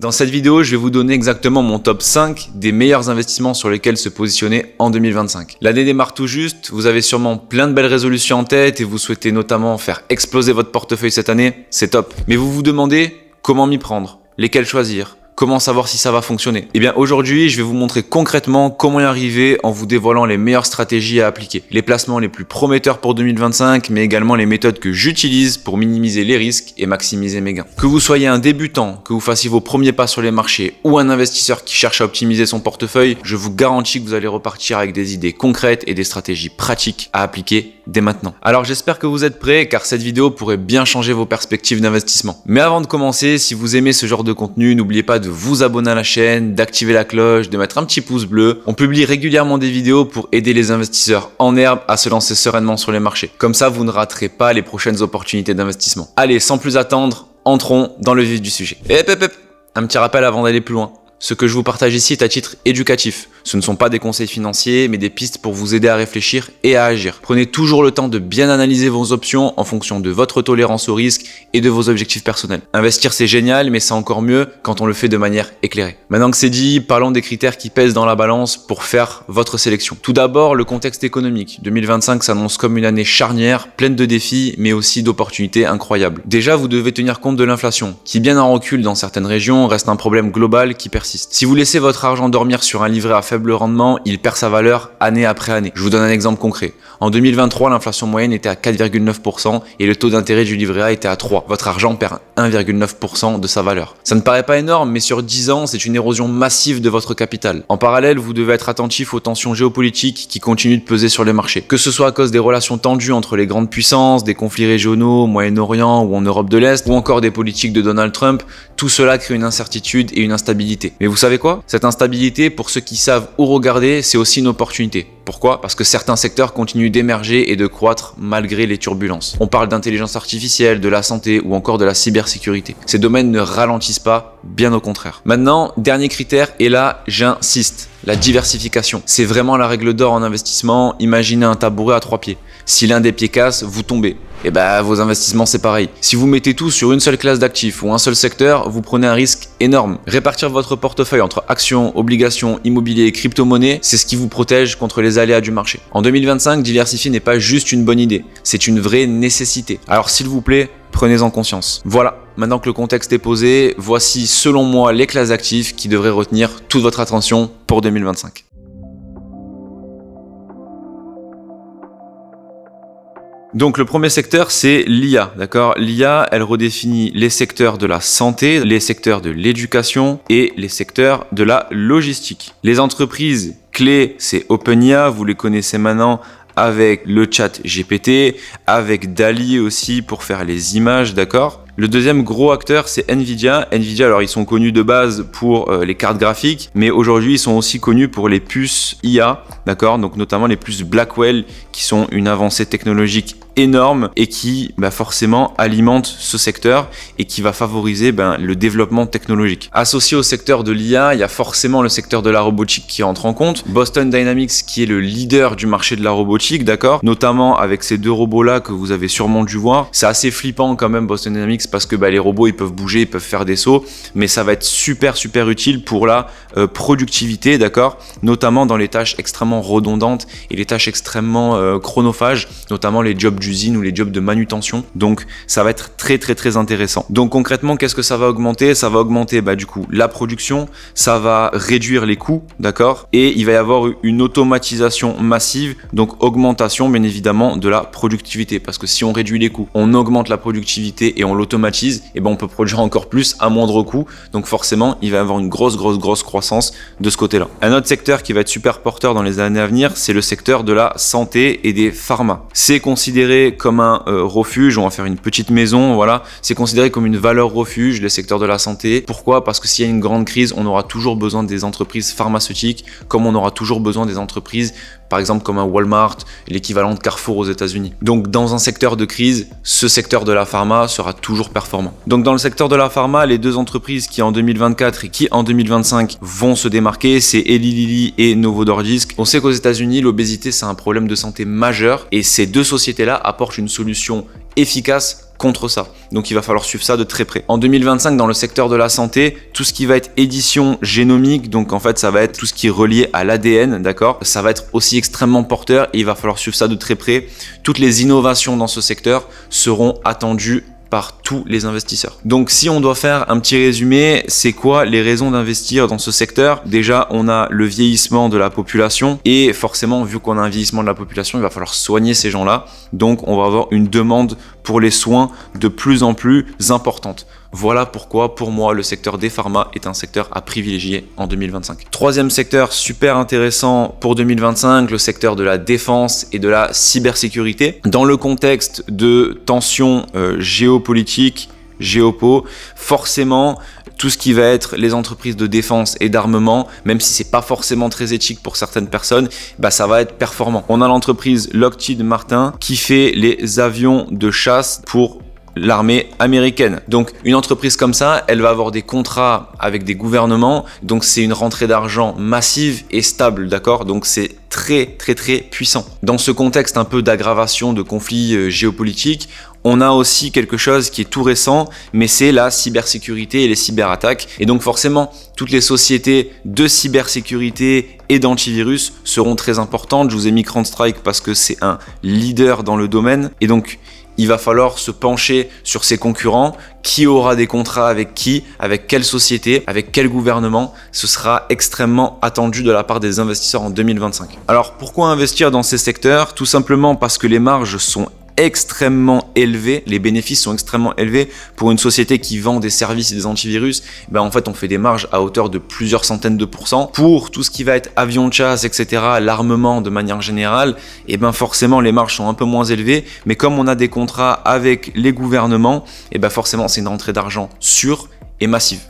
Dans cette vidéo, je vais vous donner exactement mon top 5 des meilleurs investissements sur lesquels se positionner en 2025. L'année démarre tout juste, vous avez sûrement plein de belles résolutions en tête et vous souhaitez notamment faire exploser votre portefeuille cette année, c'est top. Mais vous vous demandez comment m'y prendre, lesquels choisir, comment savoir si ça va fonctionner? Eh bien aujourd'hui, je vais vous montrer concrètement comment y arriver en vous dévoilant les meilleures stratégies à appliquer, les placements les plus prometteurs pour 2025, mais également les méthodes que j'utilise pour minimiser les risques et maximiser mes gains. Que vous soyez un débutant, que vous fassiez vos premiers pas sur les marchés ou un investisseur qui cherche à optimiser son portefeuille, je vous garantis que vous allez repartir avec des idées concrètes et des stratégies pratiques à appliquer dès maintenant. Alors j'espère que vous êtes prêts car cette vidéo pourrait bien changer vos perspectives d'investissement. Mais avant de commencer, si vous aimez ce genre de contenu, n'oubliez pas de vous abonner à la chaîne, d'activer la cloche, de mettre un petit pouce bleu. On publie régulièrement des vidéos pour aider les investisseurs en herbe à se lancer sereinement sur les marchés. Comme ça, vous ne raterez pas les prochaines opportunités d'investissement. Allez, sans plus attendre, entrons dans le vif du sujet. Un petit rappel avant d'aller plus loin. Ce que je vous partage ici est à titre éducatif. Ce ne sont pas des conseils financiers, mais des pistes pour vous aider à réfléchir et à agir. Prenez toujours le temps de bien analyser vos options en fonction de votre tolérance au risque et de vos objectifs personnels. Investir, c'est génial, mais c'est encore mieux quand on le fait de manière éclairée. Maintenant que c'est dit, parlons des critères qui pèsent dans la balance pour faire votre sélection. Tout d'abord, le contexte économique. 2025 s'annonce comme une année charnière, pleine de défis, mais aussi d'opportunités incroyables. Déjà, vous devez tenir compte de l'inflation, qui bien en recul dans certaines régions reste un problème global qui persiste. Si vous laissez votre argent dormir sur un livret à faible rendement, il perd sa valeur année après année. Je vous donne un exemple concret. En 2023, l'inflation moyenne était à 4,9% et le taux d'intérêt du livret A était à 3. Votre argent perd 1,9% de sa valeur. Ça ne paraît pas énorme, mais sur 10 ans, c'est une érosion massive de votre capital. En parallèle, vous devez être attentif aux tensions géopolitiques qui continuent de peser sur les marchés. Que ce soit à cause des relations tendues entre les grandes puissances, des conflits régionaux au Moyen-Orient ou en Europe de l'Est, ou encore des politiques de Donald Trump, tout cela crée une incertitude et une instabilité. Mais vous savez quoi? Cette instabilité, pour ceux qui savent où regarder, c'est aussi une opportunité. Pourquoi? Parce que certains secteurs continuent d'émerger et de croître malgré les turbulences. On parle d'intelligence artificielle, de la santé ou encore de la cybersécurité. Ces domaines ne ralentissent pas, bien au contraire. Maintenant, dernier critère, et là, j'insiste, la diversification. C'est vraiment la règle d'or en investissement. Imaginez un tabouret à 3 pieds. Si l'un des pieds casse, vous tombez. Et vos investissements, c'est pareil. Si vous mettez tout sur une seule classe d'actifs ou un seul secteur, vous prenez un risque énorme. Répartir votre portefeuille entre actions, obligations, immobilier et crypto-monnaies, c'est ce qui vous protège contre les aléas du marché. En 2025, diversifier n'est pas juste une bonne idée, c'est une vraie nécessité. Alors s'il vous plaît, prenez-en conscience. Voilà, maintenant que le contexte est posé, voici selon moi les classes d'actifs qui devraient retenir toute votre attention pour 2025. Donc le premier secteur, c'est l'IA, d'accord? L'IA, elle redéfinit les secteurs de la santé, les secteurs de l'éducation et les secteurs de la logistique. Les entreprises clés, c'est OpenIA, vous les connaissez maintenant avec le chat GPT, avec DALL-E aussi pour faire les images, d'accord? Le deuxième gros acteur, c'est Nvidia. Nvidia, alors ils sont connus de base pour les cartes graphiques, mais aujourd'hui ils sont aussi connus pour les puces IA, d'accord? Donc notamment les puces Blackwell, qui sont une avancée technologique énorme et qui forcément alimente ce secteur et qui va favoriser le développement technologique. Associé au secteur de l'IA, il y a forcément le secteur de la robotique qui entre en compte. Boston Dynamics qui est le leader du marché de la robotique, d'accord? Notamment avec ces deux robots là que vous avez sûrement dû voir. C'est assez flippant quand même Boston Dynamics parce que les robots ils peuvent bouger, ils peuvent faire des sauts, mais ça va être super utile pour la productivité, d'accord? Notamment dans les tâches extrêmement redondantes et les tâches extrêmement chronophages, notamment les jobs d'usine ou les jobs de manutention. Donc ça va être très intéressant. Donc concrètement, qu'est-ce que ça va augmenter? Ça va augmenter du coup la production, ça va réduire les coûts, d'accord? Et il va y avoir une automatisation massive, donc augmentation bien évidemment de la productivité, parce que si on réduit les coûts, on augmente la productivité et on l'automatise, et on peut produire encore plus à moindre coût. Donc forcément, il va y avoir une grosse croissance de ce côté-là. Un autre secteur qui va être super porteur dans les années à venir, c'est le secteur de la santé et des pharma. C'est considéré comme un refuge, on va faire une petite maison, voilà. C'est considéré comme une valeur refuge, les secteurs de la santé. Pourquoi? Parce que s'il y a une grande crise, on aura toujours besoin des entreprises pharmaceutiques, comme on aura toujours besoin des entreprises, par exemple comme un Walmart, l'équivalent de Carrefour aux États-Unis. Donc dans un secteur de crise, ce secteur de la pharma sera toujours performant. Donc dans le secteur de la pharma, les deux entreprises qui en 2024 et qui en 2025 vont se démarquer, c'est Eli Lilly et Novo Nordisk. On sait qu'aux États-Unis, l'obésité c'est un problème de santé majeur et ces deux sociétés-là apportent une solution efficace contre ça. Donc il va falloir suivre ça de très près. En 2025, dans le secteur de la santé, tout ce qui va être édition génomique, donc en fait ça va être tout ce qui est relié à l'ADN, d'accord, ça va être aussi extrêmement porteur et il va falloir suivre ça de très près. Toutes les innovations dans ce secteur seront attendues par tous les investisseurs. Donc si on doit faire un petit résumé, c'est quoi les raisons d'investir dans ce secteur? Déjà, on a le vieillissement de la population et forcément, vu qu'on a un vieillissement de la population, il va falloir soigner ces gens-là. Donc on va avoir une demande pour les soins de plus en plus importante. Voilà pourquoi, pour moi, le secteur des pharma est un secteur à privilégier en 2025. Troisième secteur super intéressant pour 2025, le secteur de la défense et de la cybersécurité. Dans le contexte de tensions géopolitiques, forcément, tout ce qui va être les entreprises de défense et d'armement, même si c'est pas forcément très éthique pour certaines personnes, ça va être performant. On a l'entreprise Lockheed Martin qui fait les avions de chasse pour l'armée américaine. Donc une entreprise comme ça, elle va avoir des contrats avec des gouvernements, donc c'est une rentrée d'argent massive et stable, d'accord? Donc c'est très puissant. Dans ce contexte un peu d'aggravation de conflits géopolitiques, on a aussi quelque chose qui est tout récent, mais c'est la cybersécurité et les cyberattaques. Et donc forcément, toutes les sociétés de cybersécurité et d'antivirus seront très importantes. Je vous ai mis CrowdStrike parce que c'est un leader dans le domaine. Et donc, il va falloir se pencher sur ses concurrents, qui aura des contrats avec qui, avec quelle société, avec quel gouvernement. Ce sera extrêmement attendu de la part des investisseurs en 2025. Alors pourquoi investir dans ces secteurs? Tout simplement parce que les marges sont extrêmement élevés, les bénéfices sont extrêmement élevés pour une société qui vend des services et des antivirus. En fait, on fait des marges à hauteur de plusieurs centaines de pourcents. Pour tout ce qui va être avion de chasse, etc., l'armement de manière générale, forcément les marges sont un peu moins élevées. Mais comme on a des contrats avec les gouvernements, forcément c'est une rentrée d'argent sûre et massive.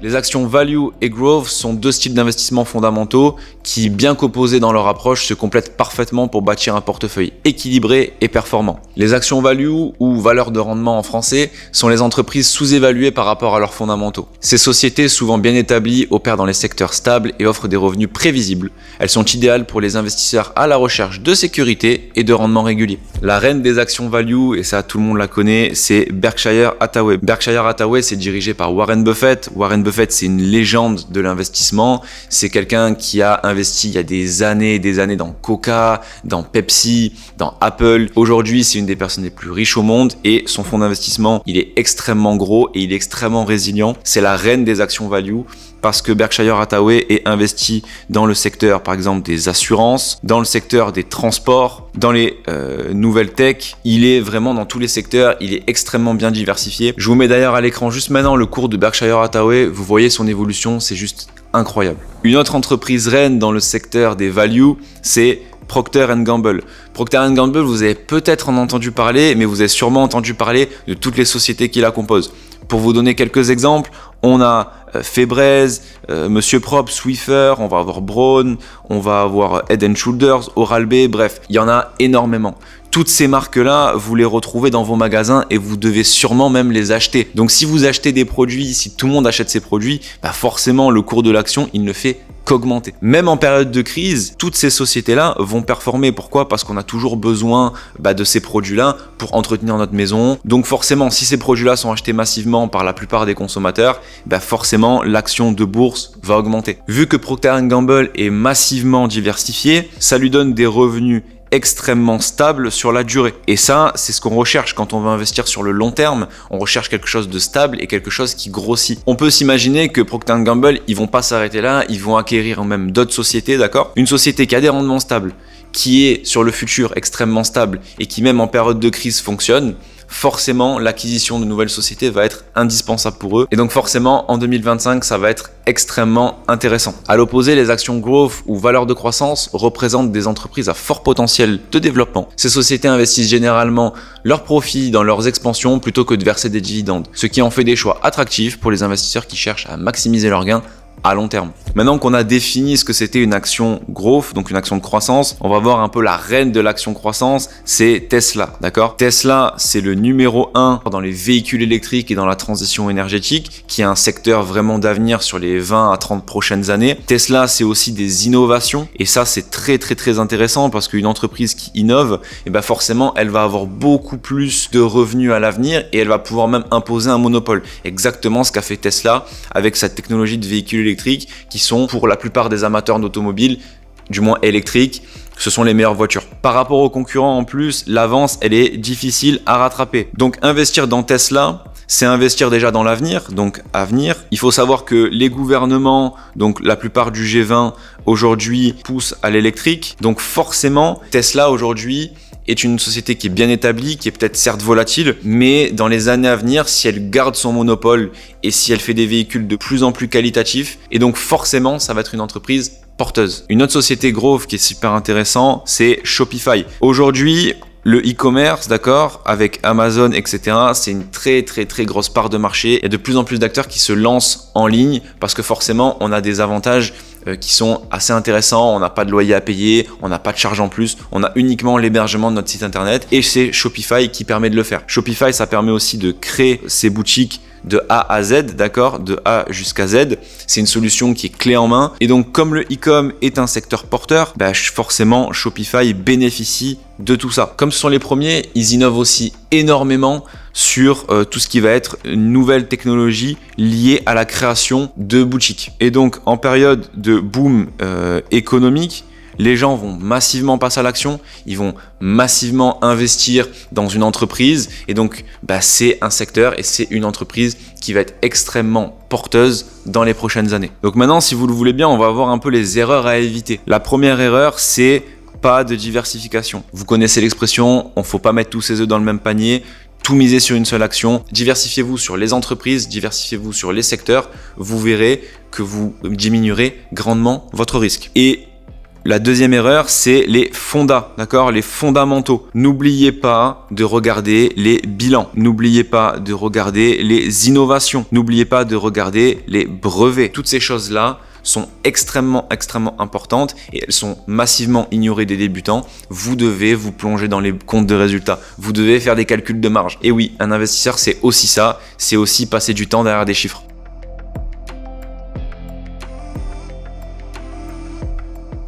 Les actions value et growth sont deux styles d'investissement fondamentaux qui, bien qu'opposés dans leur approche, se complètent parfaitement pour bâtir un portefeuille équilibré et performant. Les actions value ou valeurs de rendement en français sont les entreprises sous-évaluées par rapport à leurs fondamentaux. Ces sociétés, souvent bien établies, opèrent dans les secteurs stables et offrent des revenus prévisibles. Elles sont idéales pour les investisseurs à la recherche de sécurité et de rendement régulier. La reine des actions value, et ça tout le monde la connaît, c'est Berkshire Hathaway. Berkshire Hathaway, c'est dirigé par Warren Buffett. Warren Buffett, c'est une légende de l'investissement. C'est quelqu'un qui a investi il y a des années et des années dans Coca, dans Pepsi, dans Apple. Aujourd'hui, c'est une des personnes les plus riches au monde et son fonds d'investissement, il est extrêmement gros et il est extrêmement résilient. C'est la reine des actions value parce que Berkshire Hathaway est investi dans le secteur, par exemple, des assurances, dans le secteur des transports, dans les nouvelles tech. Il est vraiment dans tous les secteurs, il est extrêmement bien diversifié. Je vous mets d'ailleurs à l'écran juste maintenant le cours de Berkshire Hathaway. Vous voyez son évolution, c'est juste incroyable. Une autre entreprise reine dans le secteur des values, c'est Procter & Gamble. Procter & Gamble, vous avez peut-être en entendu parler, mais vous avez sûrement entendu parler de toutes les sociétés qui la composent. Pour vous donner quelques exemples, on a Febreze, Monsieur Propre, Swiffer, on va avoir Braun, on va avoir Head & Shoulders, Oral-B, bref, il y en a énormément. Toutes ces marques-là, vous les retrouvez dans vos magasins et vous devez sûrement même les acheter. Donc si vous achetez des produits, si tout le monde achète ces produits, forcément le cours de l'action, il ne fait qu'augmenter. Même en période de crise, toutes ces sociétés-là vont performer. Pourquoi? Parce qu'on a toujours besoin de ces produits-là pour entretenir notre maison. Donc forcément, si ces produits-là sont achetés massivement par la plupart des consommateurs, forcément l'action de bourse va augmenter. Vu que Procter & Gamble est massivement diversifié, ça lui donne des revenus extrêmement stable sur la durée. Et ça, c'est ce qu'on recherche quand on veut investir sur le long terme. On recherche quelque chose de stable et quelque chose qui grossit. On peut s'imaginer que Procter & Gamble, ils vont pas s'arrêter là, ils vont acquérir même d'autres sociétés, d'accord? Une société qui a des rendements stables, qui est sur le futur extrêmement stable et qui même en période de crise fonctionne, forcément l'acquisition de nouvelles sociétés va être indispensable pour eux. Et donc forcément en 2025 ça va être extrêmement intéressant. À l'opposé, les actions growth ou valeurs de croissance représentent des entreprises à fort potentiel de développement. Ces sociétés investissent généralement leurs profits dans leurs expansions plutôt que de verser des dividendes, ce qui en fait des choix attractifs pour les investisseurs qui cherchent à maximiser leurs gains à long terme. Maintenant qu'on a défini ce que c'était une action growth, donc une action de croissance, on va voir un peu la reine de l'action croissance, c'est Tesla, d'accord? Tesla, c'est le numéro 1 dans les véhicules électriques et dans la transition énergétique, qui est un secteur vraiment d'avenir sur les 20 à 30 prochaines années. Tesla, c'est aussi des innovations, et ça, c'est très très très intéressant parce qu'une entreprise qui innove, et ben forcément, elle va avoir beaucoup plus de revenus à l'avenir et elle va pouvoir même imposer un monopole. Exactement ce qu'a fait Tesla avec sa technologie de véhicules électriques qui sont pour la plupart des amateurs d'automobiles, du moins électriques, ce sont les meilleures voitures. Par rapport aux concurrents en plus, l'avance, elle est difficile à rattraper. Donc investir dans Tesla, c'est investir déjà dans l'avenir, donc à venir. Il faut savoir que les gouvernements, donc la plupart du G20 aujourd'hui, poussent à l'électrique. Donc forcément, Tesla aujourd'hui est une société qui est bien établie, qui est peut-être certes volatile, mais dans les années à venir, si elle garde son monopole et si elle fait des véhicules de plus en plus qualitatifs, et donc forcément, ça va être une entreprise porteuse. Une autre société growth qui est super intéressant, c'est Shopify. Aujourd'hui, le e-commerce, d'accord, avec Amazon, etc., c'est une très très très grosse part de marché. Il y a de plus en plus d'acteurs qui se lancent en ligne parce que forcément, on a des avantages qui sont assez intéressants. On n'a pas de loyer à payer, on n'a pas de charge en plus, on a uniquement l'hébergement de notre site internet et c'est Shopify qui permet de le faire. Shopify, ça permet aussi de créer ses boutiques de A à Z, d'accord, de A jusqu'à Z. C'est une solution qui est clé en main. Et donc, comme le e-com est un secteur porteur, forcément, Shopify bénéficie de tout ça. Comme ce sont les premiers, ils innovent aussi énormément sur tout ce qui va être nouvelles technologies liées à la création de boutiques. Et donc, en période de boom économique, les gens vont massivement passer à l'action, ils vont massivement investir dans une entreprise et donc c'est un secteur et c'est une entreprise qui va être extrêmement porteuse dans les prochaines années. Donc maintenant, si vous le voulez bien, on va voir un peu les erreurs à éviter. La première erreur, c'est pas de diversification. Vous connaissez l'expression, on ne faut pas mettre tous ses œufs dans le même panier. Tout miser sur une seule action. Diversifiez-vous sur les entreprises, diversifiez-vous sur les secteurs. Vous verrez que vous diminuerez grandement votre risque. Et la deuxième erreur, c'est les fondas, d'accord, les fondamentaux. N'oubliez pas de regarder les bilans. N'oubliez pas de regarder les innovations. N'oubliez pas de regarder les brevets. Toutes ces choses-là sont extrêmement importantes et elles sont massivement ignorées des débutants. Vous devez vous plonger dans les comptes de résultats. Vous devez faire des calculs de marge. Et oui, un investisseur, c'est aussi ça. C'est aussi passer du temps derrière des chiffres.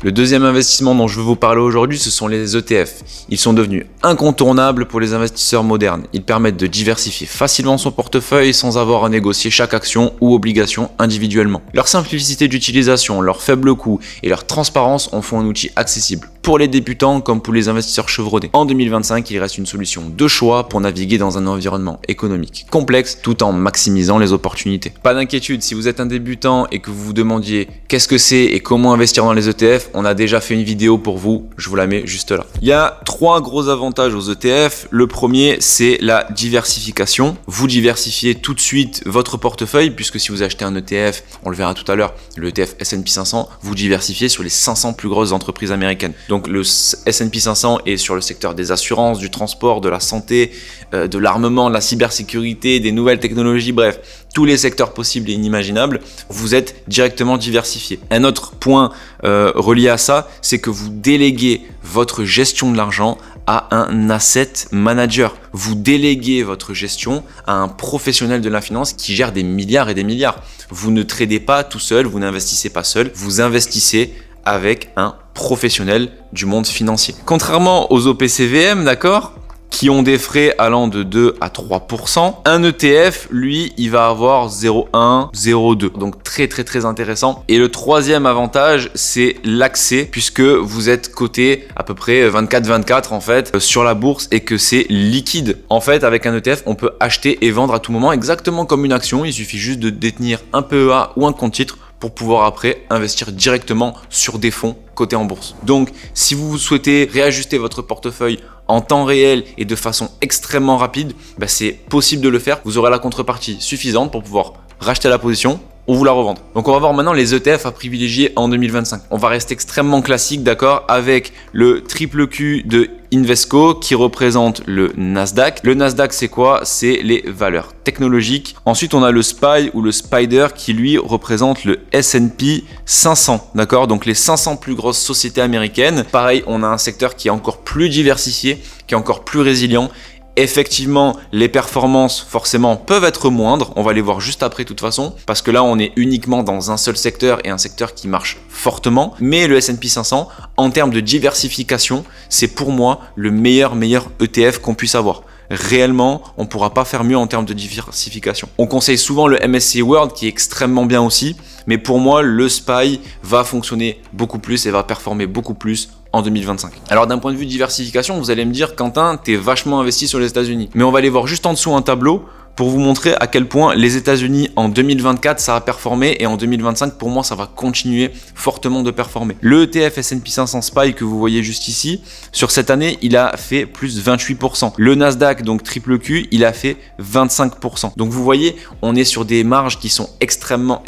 Le deuxième investissement dont je veux vous parler aujourd'hui, ce sont les ETF. Ils sont devenus incontournables pour les investisseurs modernes. Ils permettent de diversifier facilement son portefeuille sans avoir à négocier chaque action ou obligation individuellement. Leur simplicité d'utilisation, leur faible coût et leur transparence en font un outil accessible pour les débutants comme pour les investisseurs chevronnés. En 2025, il reste une solution de choix pour naviguer dans un environnement économique complexe tout en maximisant les opportunités. Pas d'inquiétude, si vous êtes un débutant et que vous vous demandiez qu'est-ce que c'est et comment investir dans les ETF, on a déjà fait une vidéo pour vous, je vous la mets juste là. Il y a 3 gros avantages aux ETF. Le premier, c'est la diversification. Vous diversifiez tout de suite votre portefeuille puisque si vous achetez un ETF, on le verra tout à l'heure, le ETF S&P 500, vous diversifiez sur les 500 plus grosses entreprises américaines. Donc le S&P 500 est sur le secteur des assurances, du transport, de la santé, de l'armement, de la cybersécurité, des nouvelles technologies, bref, tous les secteurs possibles et inimaginables, vous êtes directement diversifié. Un autre point relié à ça, c'est que vous déléguez votre gestion de l'argent à un asset manager. Vous déléguez votre gestion à un professionnel de la finance qui gère des milliards et des milliards. Vous ne tradez pas tout seul, vous n'investissez pas seul, vous investissez avec un professionnel du monde financier. Contrairement aux OPCVM, d'accord, qui ont des frais allant de 2 à 3%, un ETF, lui, il va avoir 0,1, 0,2. Donc très intéressant. Et le troisième avantage, c'est l'accès, puisque vous êtes coté à peu près 24 en fait sur la bourse et que c'est liquide. En fait, avec un ETF, on peut acheter et vendre à tout moment, exactement comme une action. Il suffit juste de détenir un PEA ou un compte titre pour pouvoir après investir directement sur des fonds cotés en bourse. Donc, si vous souhaitez réajuster votre portefeuille en temps réel et de façon extrêmement rapide, c'est possible de le faire. Vous aurez la contrepartie suffisante pour pouvoir racheter la position ou vous la revendre. Donc on va voir maintenant les ETF à privilégier en 2025. On va rester extrêmement classique, d'accord, avec le triple Q de Invesco qui représente le Nasdaq. Le Nasdaq, c'est quoi? C'est les valeurs technologiques. Ensuite, on a le SPY ou le SPDR qui lui représente le S&P 500, d'accord? Donc les 500 plus grosses sociétés américaines. Pareil, on a un secteur qui est encore plus diversifié, qui est encore plus résilient. Effectivement, les performances forcément peuvent être moindres, on va les voir juste après de toute façon, parce que là on est uniquement dans un seul secteur et un secteur qui marche fortement, mais le S&P 500, en termes de diversification, c'est pour moi le meilleur ETF qu'on puisse avoir. Réellement, on ne pourra pas faire mieux en termes de diversification. On conseille souvent le MSCI World qui est extrêmement bien aussi, mais pour moi, le SPY va fonctionner beaucoup plus et va performer beaucoup plus en 2025. Alors d'un point de vue de diversification, vous allez me dire, Quentin, t'es vachement investi sur les États-Unis. Mais on va aller voir juste en dessous un tableau pour vous montrer à quel point les États-Unis en 2024 ça a performé et en 2025 pour moi ça va continuer fortement de performer. Le ETF S&P 500 SPY que vous voyez juste ici, sur cette année il a fait plus 28%. Le Nasdaq donc triple Q il a fait 25%. Donc vous voyez on est sur des marges qui sont extrêmement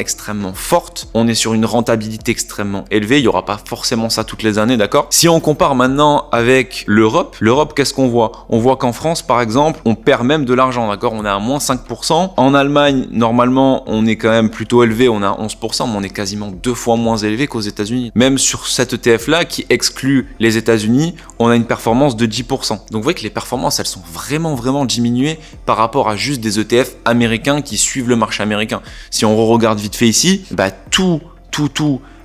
fortes. On est sur une rentabilité extrêmement élevée. Il n'y aura pas forcément ça toutes les années, d'accord? Si on compare maintenant avec l'Europe, qu'est-ce qu'on voit? On voit qu'en France par exemple on perd même de l'argent, d'accord? On est à moins 5%. En Allemagne, normalement, on est quand même plutôt élevé, on est à 11%, mais on est quasiment 2 fois moins élevé qu'aux États-Unis. Même sur cet ETF-là, qui exclut les États-Unis, on a une performance de 10%. Donc vous voyez que les performances, elles sont vraiment diminuées par rapport à juste des ETF américains qui suivent le marché américain. Si on regarde vite fait ici,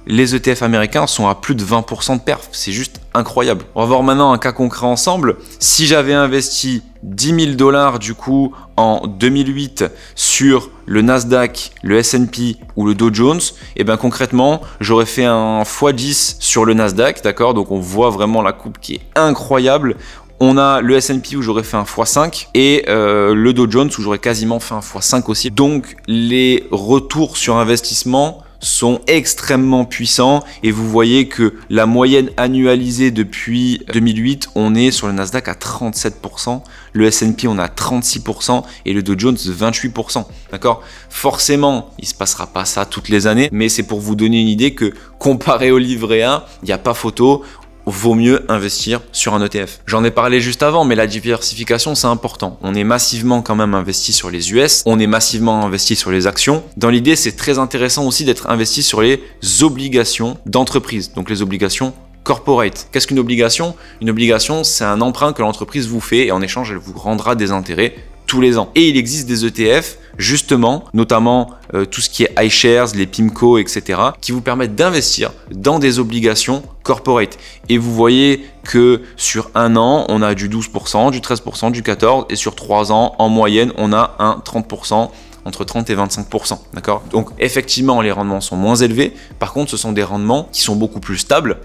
les ETF américains sont à plus de 20% de perf. C'est juste incroyable. On va voir maintenant un cas concret ensemble. Si j'avais investi 10 000 $ du coup en 2008 sur le Nasdaq, le S&P ou le Dow Jones, et bien concrètement, j'aurais fait un x10 sur le Nasdaq, d'accord? Donc on voit vraiment la coupe qui est incroyable. On a le S&P où j'aurais fait un x5 et le Dow Jones où j'aurais quasiment fait un x5 aussi. Donc les retours sur investissement sont extrêmement puissants et vous voyez que la moyenne annualisée depuis 2008, on est sur le Nasdaq à 37%, le S&P on a 36% et le Dow Jones 28%. D'accord? Forcément, il se passera pas ça toutes les années, mais c'est pour vous donner une idée que comparé au livret A, il n'y a pas photo. Vaut mieux investir sur un ETF. J'en ai parlé juste avant, mais la diversification, c'est important. On est massivement quand même investi sur les US, on est massivement investi sur les actions. Dans l'idée, c'est très intéressant aussi d'être investi sur les obligations d'entreprise, donc les obligations corporate. Qu'est-ce qu'une obligation? Une obligation, c'est un emprunt que l'entreprise vous fait et en échange, elle vous rendra des intérêts tous les ans. Et il existe des ETF, justement, notamment tout ce qui est iShares, les PIMCO, etc., qui vous permettent d'investir dans des obligations corporate. Et vous voyez que sur un an, on a du 12%, du 13%, du 14%, et sur 3 ans, en moyenne, on a un 30%. Entre 30 et 25%, d'accord? Donc effectivement, les rendements sont moins élevés. Par contre, ce sont des rendements qui sont beaucoup plus stables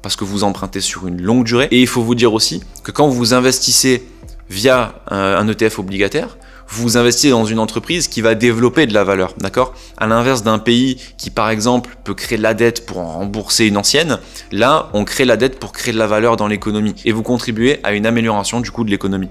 parce que vous empruntez sur une longue durée. Et il faut vous dire aussi que quand vous investissez via un ETF obligataire, vous investissez dans une entreprise qui va développer de la valeur, d'accord? À l'inverse d'un pays qui, par exemple, peut créer de la dette pour en rembourser une ancienne, là, on crée la dette pour créer de la valeur dans l'économie et vous contribuez à une amélioration du coût de l'économie.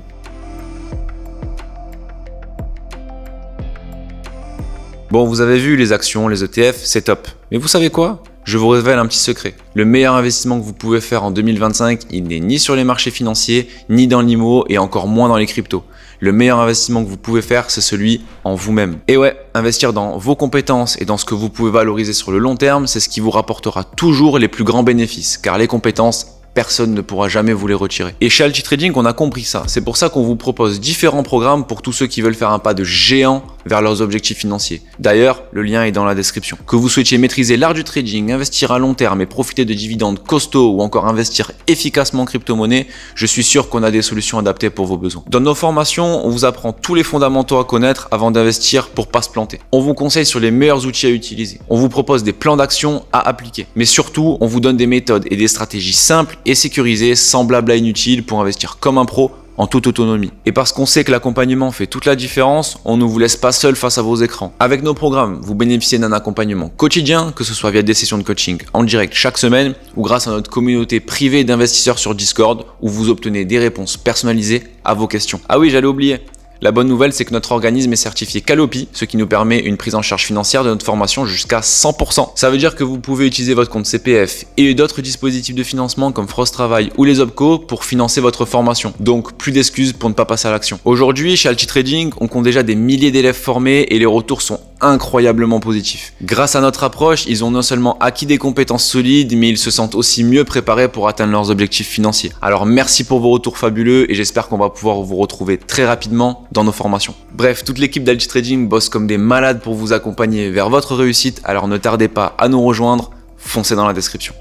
Bon, vous avez vu les actions, les ETF, c'est top. Mais vous savez quoi? Je vous révèle un petit secret. Le meilleur investissement que vous pouvez faire en 2025, il n'est ni sur les marchés financiers, ni dans l'IMO et encore moins dans les cryptos. Le meilleur investissement que vous pouvez faire, c'est celui en vous-même. Et ouais, investir dans vos compétences et dans ce que vous pouvez valoriser sur le long terme, c'est ce qui vous rapportera toujours les plus grands bénéfices. Car les compétences, personne ne pourra jamais vous les retirer. Et chez Alti Trading, on a compris ça. C'est pour ça qu'on vous propose différents programmes pour tous ceux qui veulent faire un pas de géant vers leurs objectifs financiers. D'ailleurs, le lien est dans la description. Que vous souhaitiez maîtriser l'art du trading, investir à long terme et profiter de dividendes costauds ou encore investir efficacement en crypto-monnaie, je suis sûr qu'on a des solutions adaptées pour vos besoins. Dans nos formations, on vous apprend tous les fondamentaux à connaître avant d'investir pour pas se planter. On vous conseille sur les meilleurs outils à utiliser. On vous propose des plans d'action à appliquer. Mais surtout, on vous donne des méthodes et des stratégies simples et sécurisées, sans blabla inutile pour investir comme un pro en toute autonomie. Et parce qu'on sait que l'accompagnement fait toute la différence, on ne vous laisse pas seul face à vos écrans. Avec nos programmes, vous bénéficiez d'un accompagnement quotidien, que ce soit via des sessions de coaching en direct chaque semaine ou grâce à notre communauté privée d'investisseurs sur Discord où vous obtenez des réponses personnalisées à vos questions. Ah oui, j'allais oublier. La bonne nouvelle, c'est que notre organisme est certifié Calliope, ce qui nous permet une prise en charge financière de notre formation jusqu'à 100%. Ça veut dire que vous pouvez utiliser votre compte CPF et d'autres dispositifs de financement comme France Travail ou les OPCO pour financer votre formation. Donc plus d'excuses pour ne pas passer à l'action. Aujourd'hui, chez Alti Trading, on compte déjà des milliers d'élèves formés et les retours sont incroyablement positifs. Grâce à notre approche, ils ont non seulement acquis des compétences solides, mais ils se sentent aussi mieux préparés pour atteindre leurs objectifs financiers. Alors merci pour vos retours fabuleux et j'espère qu'on va pouvoir vous retrouver très rapidement dans nos formations. Bref, toute l'équipe d'Alti Trading bosse comme des malades pour vous accompagner vers votre réussite, alors ne tardez pas à nous rejoindre, foncez dans la description.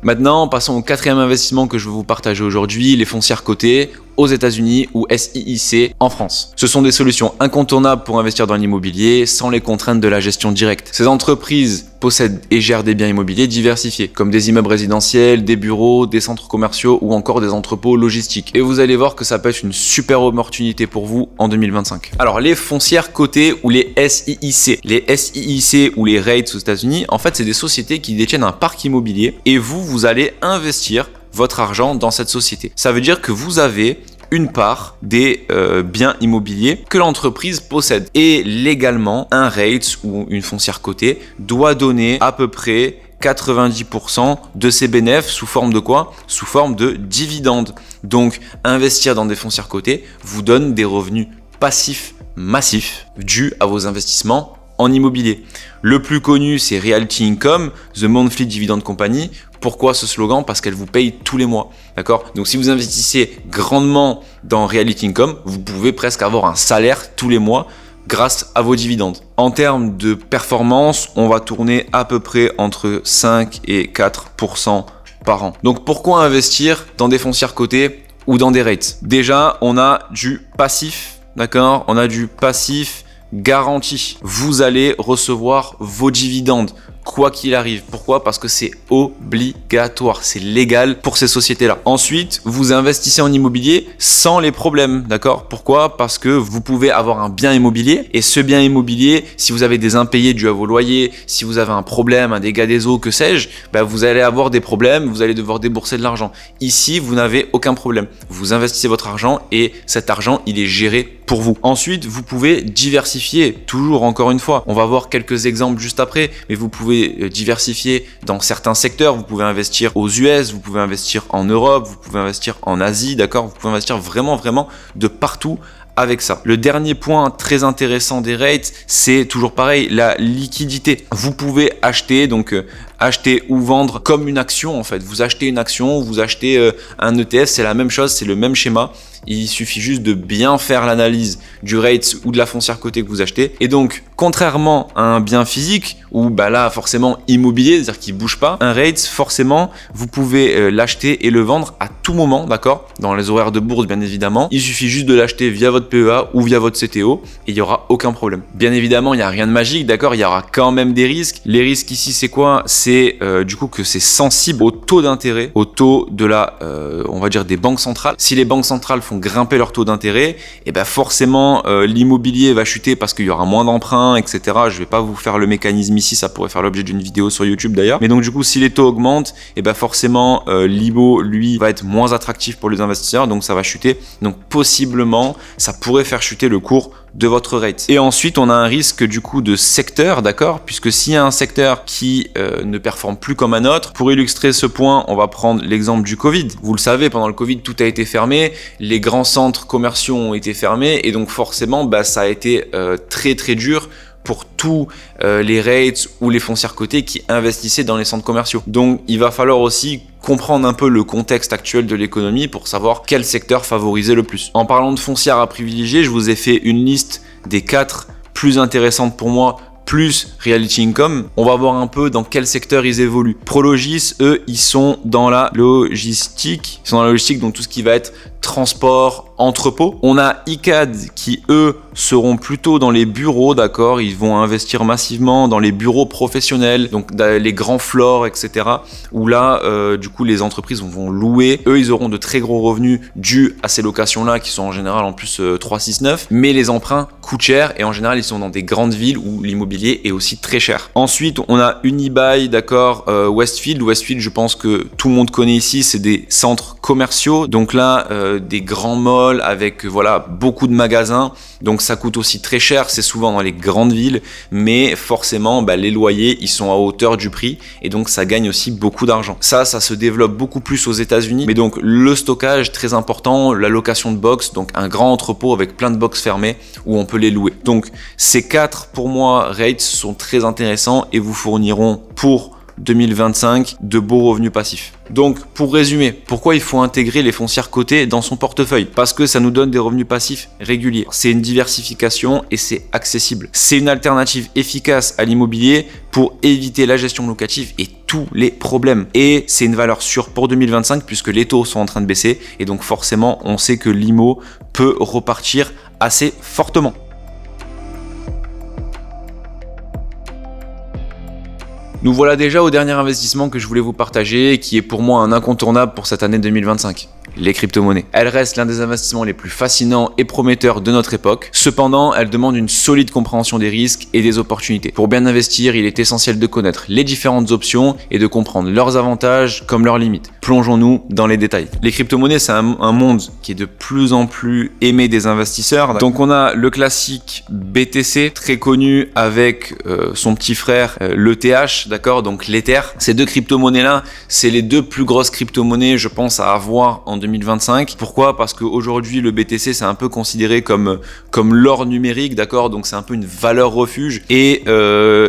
Maintenant, passons au quatrième investissement que je vais vous partager aujourd'hui, les foncières cotées aux États-Unis ou SIIC en France. Ce sont des solutions incontournables pour investir dans l'immobilier sans les contraintes de la gestion directe. Ces entreprises possèdent et gèrent des biens immobiliers diversifiés, comme des immeubles résidentiels, des bureaux, des centres commerciaux ou encore des entrepôts logistiques. Et vous allez voir que ça peut être une super opportunité pour vous en 2025. Alors, les foncières cotées ou les SIIC. Les SIIC ou les REITs aux États-Unis, en fait, c'est des sociétés qui détiennent un parc immobilier et vous allez investir votre argent dans cette société. Ça veut dire que vous avez une part des biens immobiliers que l'entreprise possède. Et légalement, un REIT ou une foncière cotée doit donner à peu près 90% de ses bénéfices sous forme de quoi? Sous forme de dividendes. Donc, investir dans des foncières cotées vous donne des revenus passifs massifs dus à vos investissements en immobilier. Le plus connu, c'est Realty Income, The Monthly Dividend Company. Pourquoi ce slogan? Parce qu'elle vous paye tous les mois. D'accord? Donc si vous investissez grandement dans Realty Income, vous pouvez presque avoir un salaire tous les mois grâce à vos dividendes. En termes de performance, on va tourner à peu près entre 5 et 4% par an. Donc pourquoi investir dans des foncières cotées ou dans des REITs? Déjà, on a du passif, d'accord? On a du passif garanti. Vous allez recevoir vos dividendes quoi qu'il arrive. Pourquoi? Parce que c'est obligatoire, c'est légal pour ces sociétés-là. Ensuite, vous investissez en immobilier sans les problèmes, d'accord? Pourquoi? Parce que vous pouvez avoir un bien immobilier et ce bien immobilier, si vous avez des impayés dus à vos loyers, si vous avez un problème, un dégât des eaux, que sais-je, vous allez avoir des problèmes, vous allez devoir débourser de l'argent. Ici, vous n'avez aucun problème. Vous investissez votre argent et cet argent, il est géré pour vous. Ensuite, vous pouvez diversifier, toujours encore une fois. On va voir quelques exemples juste après, mais vous pouvez diversifier dans certains secteurs. Vous pouvez investir aux US, vous pouvez investir en Europe, vous pouvez investir en Asie, d'accord? Vous pouvez investir vraiment de partout avec ça. Le dernier point très intéressant des REITs, c'est toujours pareil, la liquidité. Vous pouvez acheter, acheter ou vendre comme une action en fait. Vous achetez une action, vous achetez un ETF, c'est la même chose, c'est le même schéma. Il suffit juste de bien faire l'analyse du REIT ou de la foncière cotée que vous achetez. Et donc, contrairement à un bien physique, où là, forcément immobilier, c'est-à-dire qu'il ne bouge pas, un REIT, forcément, vous pouvez l'acheter et le vendre à tout moment, d'accord? Dans les horaires de bourse, bien évidemment. Il suffit juste de l'acheter via votre PEA ou via votre CTO et il n'y aura aucun problème. Bien évidemment, il n'y a rien de magique, d'accord? Il y aura quand même des risques. Les risques ici, c'est quoi? C'est du coup que c'est sensible au taux d'intérêt, au taux de on va dire des banques centrales. Si les banques centrales font grimper leur taux d'intérêt, et forcément l'immobilier va chuter parce qu'il y aura moins d'emprunts, etc. Je vais pas vous faire le mécanisme ici, ça pourrait faire l'objet d'une vidéo sur YouTube d'ailleurs. Mais donc du coup, si les taux augmentent, forcément l'IMO lui va être moins attractif pour les investisseurs, donc ça va chuter. Donc possiblement, ça pourrait faire chuter le cours de votre rate. Et ensuite, on a un risque du coup de secteur, d'accord? Puisque s'il y a un secteur qui ne performe plus comme un autre, pour illustrer ce point, on va prendre l'exemple du Covid. Vous le savez, pendant le Covid, tout a été fermé, les grands centres commerciaux ont été fermés et donc forcément, ça a été très dur pour tous les REITs ou les foncières cotées qui investissaient dans les centres commerciaux. Donc, il va falloir aussi comprendre un peu le contexte actuel de l'économie pour savoir quel secteur favoriser le plus. En parlant de foncières à privilégier, je vous ai fait une liste des 4 plus intéressantes pour moi, plus Realty Income. On va voir un peu dans quel secteur ils évoluent. Prologis, eux, ils sont dans la logistique. Ils sont dans la logistique, donc tout ce qui va être transport, entrepôt. On a Icad qui, eux, seront plutôt dans les bureaux, d'accord? Ils vont investir massivement dans les bureaux professionnels, donc les grands floors, etc. Où là, du coup, les entreprises vont louer. Eux, ils auront de très gros revenus dus à ces locations-là qui sont en général en plus 369. Mais les emprunts coûtent cher et en général ils sont dans des grandes villes où l'immobilier est aussi très cher. Ensuite on a Unibail, d'accord, Westfield. Westfield, je pense que tout le monde connaît ici, c'est des centres commerciaux, donc là des grands malls avec voilà beaucoup de magasins, donc ça coûte aussi très cher, c'est souvent dans les grandes villes, mais forcément les loyers ils sont à hauteur du prix et donc ça gagne aussi beaucoup d'argent. Ça se développe beaucoup plus aux États-Unis, mais donc le stockage très important, la location de box, donc un grand entrepôt avec plein de box fermées où on peut les louer. Donc ces 4 pour moi rates sont très intéressants et vous fourniront pour 2025 de beaux revenus passifs. Donc pour résumer, pourquoi il faut intégrer les foncières cotées dans son portefeuille? Parce que ça nous donne des revenus passifs réguliers. C'est une diversification et c'est accessible. C'est une alternative efficace à l'immobilier pour éviter la gestion locative et tous les problèmes. Et c'est une valeur sûre pour 2025 puisque les taux sont en train de baisser et donc forcément on sait que l'IMO peut repartir assez fortement. Nous voilà déjà au dernier investissement que je voulais vous partager et qui est pour moi un incontournable pour cette année 2025. Les crypto-monnaies. Elles restent l'un des investissements les plus fascinants et prometteurs de notre époque. Cependant, elles demandent une solide compréhension des risques et des opportunités. Pour bien investir, il est essentiel de connaître les différentes options et de comprendre leurs avantages comme leurs limites. Plongeons-nous dans les détails. Les crypto-monnaies, c'est un monde qui est de plus en plus aimé des investisseurs. Donc on a le classique BTC, très connu avec son petit frère, l'ETH, d'accord, donc l'Ether. Ces deux crypto-monnaies-là, c'est les deux plus grosses crypto-monnaies, je pense, à avoir en 2025. Pourquoi? Parce qu'aujourd'hui, le BTC, c'est un peu considéré comme l'or numérique, d'accord? Donc, c'est un peu une valeur refuge. Et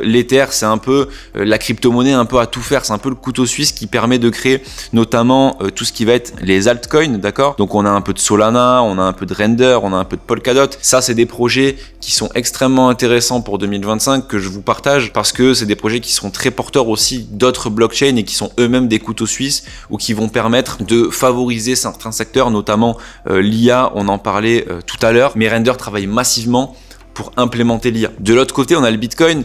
l'Ether, c'est un peu la crypto-monnaie un peu à tout faire. C'est un peu le couteau suisse qui permet de créer notamment tout ce qui va être les altcoins, d'accord? Donc, on a un peu de Solana, on a un peu de Render, on a un peu de Polkadot. Ça, c'est des projets qui sont extrêmement intéressants pour 2025 que je vous partage parce que c'est des projets qui sont très porteurs aussi d'autres blockchains et qui sont eux-mêmes des couteaux suisses ou qui vont permettre de favoriser certains secteurs, notamment l'IA, on en parlait tout à l'heure, mais Render travaille massivement pour implémenter l'IA. De l'autre côté, on a le Bitcoin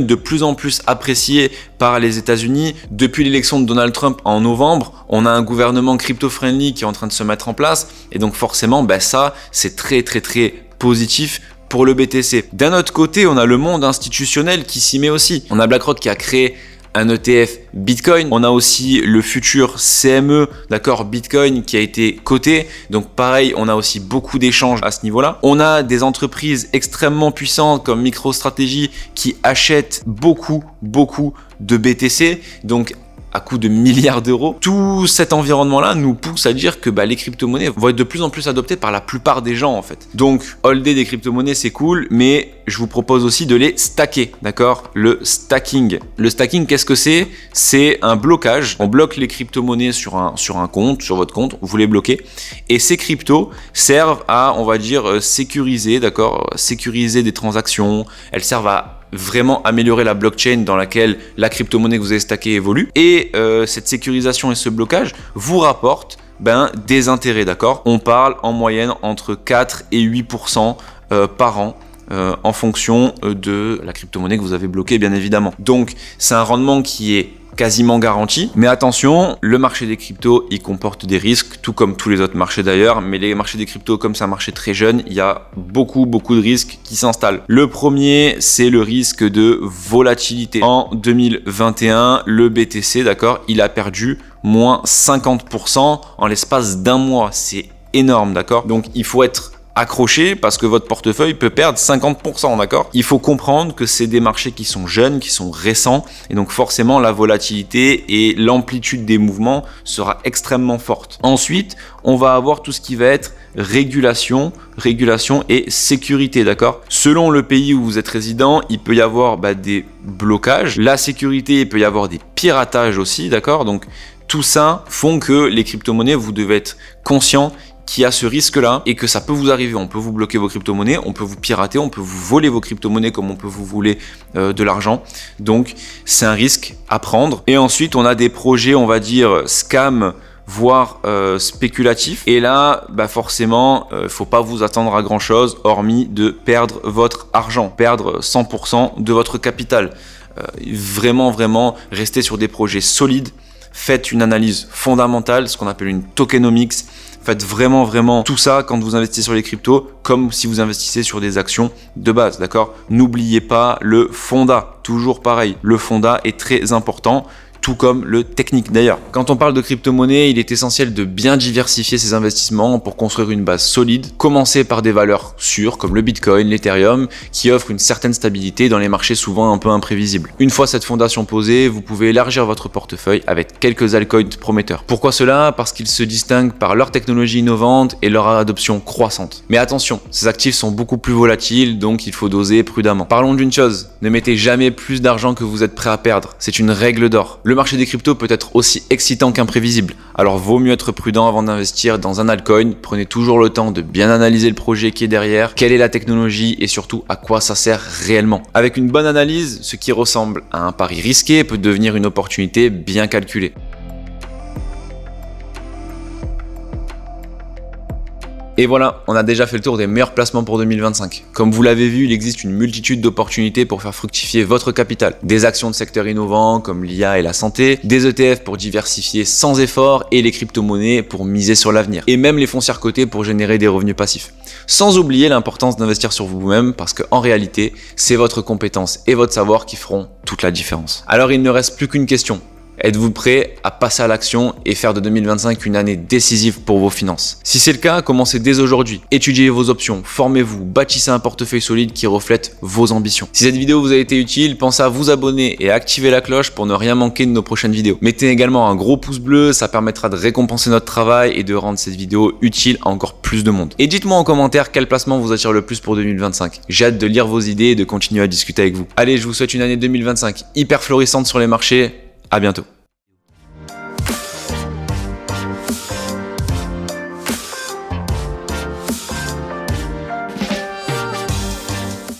de plus en plus apprécié par les États-Unis. Depuis l'élection de Donald Trump en novembre, on a un gouvernement crypto-friendly qui est en train de se mettre en place et donc forcément, ça, c'est très très très positif pour le BTC. D'un autre côté, on a le monde institutionnel qui s'y met aussi. On a BlackRock qui a créé un ETF Bitcoin. On a aussi le futur CME, d'accord, Bitcoin qui a été coté. Donc pareil, on a aussi beaucoup d'échanges à ce niveau-là. On a des entreprises extrêmement puissantes comme MicroStrategy qui achètent beaucoup de BTC. Donc à coût de milliards d'euros. Tout cet environnement-là nous pousse à dire que les crypto-monnaies vont être de plus en plus adoptées par la plupart des gens en fait. Donc, holder des crypto-monnaies c'est cool, mais je vous propose aussi de les stacker, d'accord? Le stacking. Le stacking, qu'est-ce que c'est? C'est un blocage. On bloque les crypto-monnaies sur un compte, sur votre compte, vous les bloquez. Et ces cryptos servent à, on va dire, sécuriser, d'accord? Sécuriser des transactions. Elles servent à vraiment améliorer la blockchain dans laquelle la crypto-monnaie que vous avez stackée évolue. Et cette sécurisation et ce blocage vous rapportent des intérêts, d'accord? On parle en moyenne entre 4 et 8% par an. En fonction de la crypto-monnaie que vous avez bloquée, bien évidemment. Donc, c'est un rendement qui est quasiment garanti. Mais attention, le marché des cryptos, il comporte des risques, tout comme tous les autres marchés d'ailleurs. Mais les marchés des cryptos, comme c'est un marché très jeune, il y a beaucoup de risques qui s'installent. Le premier, c'est le risque de volatilité. En 2021, le BTC, d'accord, il a perdu moins 50% en l'espace d'un mois. C'est énorme, d'accord? Donc, il faut être accroché parce que votre portefeuille peut perdre 50%, d'accord? Il faut comprendre que c'est des marchés qui sont jeunes, qui sont récents et donc forcément la volatilité et l'amplitude des mouvements sera extrêmement forte. Ensuite, on va avoir tout ce qui va être régulation et sécurité, d'accord? Selon le pays où vous êtes résident, il peut y avoir des blocages. La sécurité, il peut y avoir des piratages aussi, d'accord? Donc tout ça font que les crypto-monnaies, vous devez être conscient qu'il y a ce risque-là et que ça peut vous arriver. On peut vous bloquer vos crypto-monnaies, on peut vous pirater, on peut vous voler vos crypto-monnaies comme on peut vous voler de l'argent. Donc, c'est un risque à prendre. Et ensuite, on a des projets, on va dire, scam, voire spéculatifs. Et là, forcément, faut pas vous attendre à grand-chose, hormis de perdre votre argent, perdre 100% de votre capital. Vraiment, restez sur des projets solides. Faites une analyse fondamentale, ce qu'on appelle une tokenomics. Faites vraiment tout ça quand vous investissez sur les cryptos, comme si vous investissez sur des actions de base, d'accord? N'oubliez pas le fondat, toujours pareil. Le fondat est très important, tout comme le technique d'ailleurs. Quand on parle de crypto-monnaie, il est essentiel de bien diversifier ses investissements pour construire une base solide. Commencez par des valeurs sûres comme le Bitcoin, l'Ethereum, qui offrent une certaine stabilité dans les marchés souvent un peu imprévisibles. Une fois cette fondation posée, vous pouvez élargir votre portefeuille avec quelques altcoins prometteurs. Pourquoi cela? Parce qu'ils se distinguent par leur technologie innovante et leur adoption croissante. Mais attention, ces actifs sont beaucoup plus volatiles, donc il faut doser prudemment. Parlons d'une chose, ne mettez jamais plus d'argent que vous êtes prêt à perdre. C'est une règle d'or. Le marché des cryptos peut être aussi excitant qu'imprévisible, alors vaut mieux être prudent avant d'investir dans un altcoin. Prenez toujours le temps de bien analyser le projet qui est derrière, quelle est la technologie et surtout à quoi ça sert réellement. Avec une bonne analyse, ce qui ressemble à un pari risqué peut devenir une opportunité bien calculée. Et voilà, on a déjà fait le tour des meilleurs placements pour 2025. Comme vous l'avez vu, il existe une multitude d'opportunités pour faire fructifier votre capital. Des actions de secteurs innovants comme l'IA et la santé, des ETF pour diversifier sans effort et les crypto-monnaies pour miser sur l'avenir. Et même les foncières cotées pour générer des revenus passifs. Sans oublier l'importance d'investir sur vous-même parce qu'en réalité, c'est votre compétence et votre savoir qui feront toute la différence. Alors il ne reste plus qu'une question. Êtes-vous prêt à passer à l'action et faire de 2025 une année décisive pour vos finances? Si c'est le cas, commencez dès aujourd'hui. Étudiez vos options, formez-vous, bâtissez un portefeuille solide qui reflète vos ambitions. Si cette vidéo vous a été utile, pensez à vous abonner et à activer la cloche pour ne rien manquer de nos prochaines vidéos. Mettez également un gros pouce bleu, ça permettra de récompenser notre travail et de rendre cette vidéo utile à encore plus de monde. Et dites-moi en commentaire quel placement vous attire le plus pour 2025. J'ai hâte de lire vos idées et de continuer à discuter avec vous. Allez, je vous souhaite une année 2025 hyper florissante sur les marchés. À bientôt.